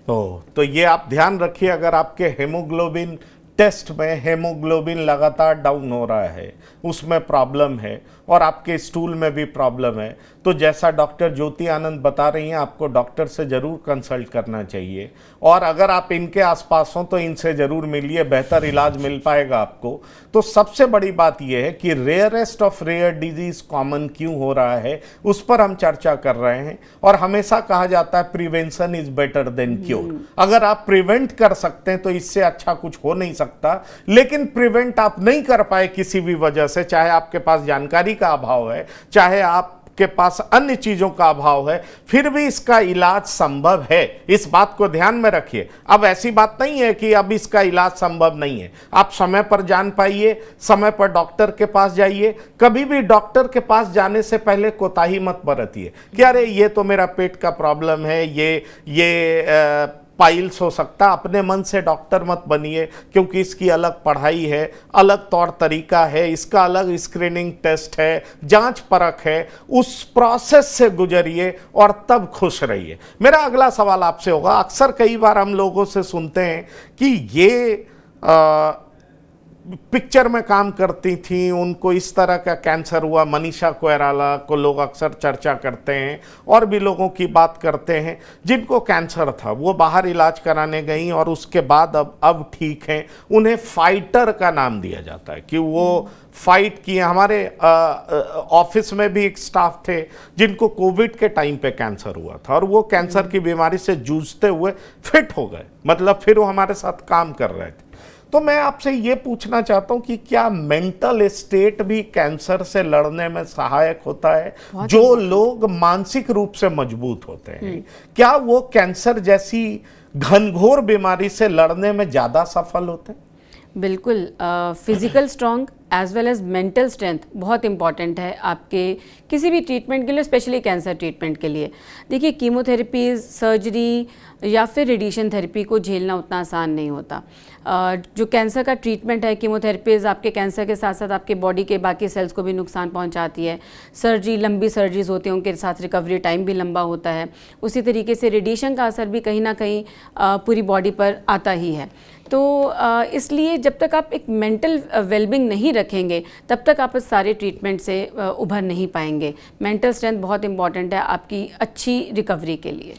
तो ये आप ध्यान रखिए, अगर आपके हेमोग्लोबिन टेस्ट में हेमोग्लोबिन लगातार डाउन हो रहा है, उसमें प्रॉब्लम है, और आपके स्टूल में भी प्रॉब्लम है, तो जैसा डॉक्टर ज्योति आनंद बता रही हैं, आपको डॉक्टर से ज़रूर कंसल्ट करना चाहिए। और अगर आप इनके आसपास हों तो इनसे ज़रूर मिलिए, बेहतर इलाज मिल पाएगा आपको। तो सबसे बड़ी बात यह है कि rarest of rare disease common क्यों हो रहा है, उस पर हम चर्चा कर रहे हैं। और हमेशा कहा जाता है prevention is better than cure. अगर आप प्रिवेंट कर सकते हैं तो इससे अच्छा कुछ हो नहीं सकता। लेकिन प्रिवेंट आप नहीं कर पाए किसी भी वजह से, चाहे आपके पास जानकारी का अभाव है, चाहे आपके पास अन्य चीजों का अभाव है, फिर भी इसका इलाज संभव है। इस बात को ध्यान में रखिए। अब ऐसी बात नहीं है कि अब इसका इलाज संभव नहीं है। आप समय पर जान पाइए, समय पर डॉक्टर के पास जाइए। कभी भी डॉक्टर के पास जाने से पहले कोताही मत बरतिए कि अरे ये तो मेरा पेट का प्रॉब्लम है, ये पाइल्स हो सकता। अपने मन से डॉक्टर मत बनिए, क्योंकि इसकी अलग पढ़ाई है, अलग तौर तरीका है, इसका अलग स्क्रीनिंग टेस्ट है, जांच परख है। उस प्रोसेस से गुजरिए और तब खुश रहिए। मेरा अगला सवाल आपसे होगा, अक्सर कई बार हम लोगों से सुनते हैं कि ये पिक्चर में काम करती थी, उनको इस तरह का कैंसर हुआ। मनीषा कोइराला को लोग अक्सर चर्चा करते हैं, और भी लोगों की बात करते हैं जिनको कैंसर था, वो बाहर इलाज कराने गई और उसके बाद अब ठीक हैं। उन्हें फाइटर का नाम दिया जाता है कि वो फाइट किए। हमारे ऑफिस में भी एक स्टाफ थे जिनको कोविड के टाइम पे कैंसर हुआ था, और वो कैंसर की बीमारी से जूझते हुए फिट हो गए, मतलब फिर वो हमारे साथ काम कर रहे थे। तो मैं आपसे ये पूछना चाहता हूं कि क्या मेंटल स्टेट भी कैंसर से लड़ने में सहायक होता है? जो लोग मानसिक रूप से मजबूत होते हैं, क्या वो कैंसर जैसी घनघोर बीमारी से लड़ने में ज्यादा सफल होते हैं? बिल्कुल। Physical strong as well as mental strength बहुत इंपॉर्टेंट है आपके किसी भी ट्रीटमेंट के लिए, स्पेशली कैंसर ट्रीटमेंट के लिए। देखिए, कीमोथेरेपीज, सर्जरी या फिर रेडिएशन थेरेपी को झेलना उतना आसान नहीं होता। जो कैंसर का ट्रीटमेंट है, कीमोथेरेपीज आपके कैंसर के साथ साथ आपके बॉडी के बाकी सेल्स को भी नुकसान पहुंचाती है। सर्जरी, लंबी सर्जरीज होती हैं, उनके साथ रिकवरी टाइम भी लंबा होता है। उसी तरीके से रेडिएशन का असर भी कहीं ना कहीं पूरी बॉडी पर आता ही है। तो इसलिए जब तक आप एक मेंटल वेलबींग नहीं रखेंगे, तब तक आप इस सारे ट्रीटमेंट से उभर नहीं पाएंगे। मेंटल स्ट्रेंथ बहुत इंपॉर्टेंट है आपकी अच्छी रिकवरी के लिए।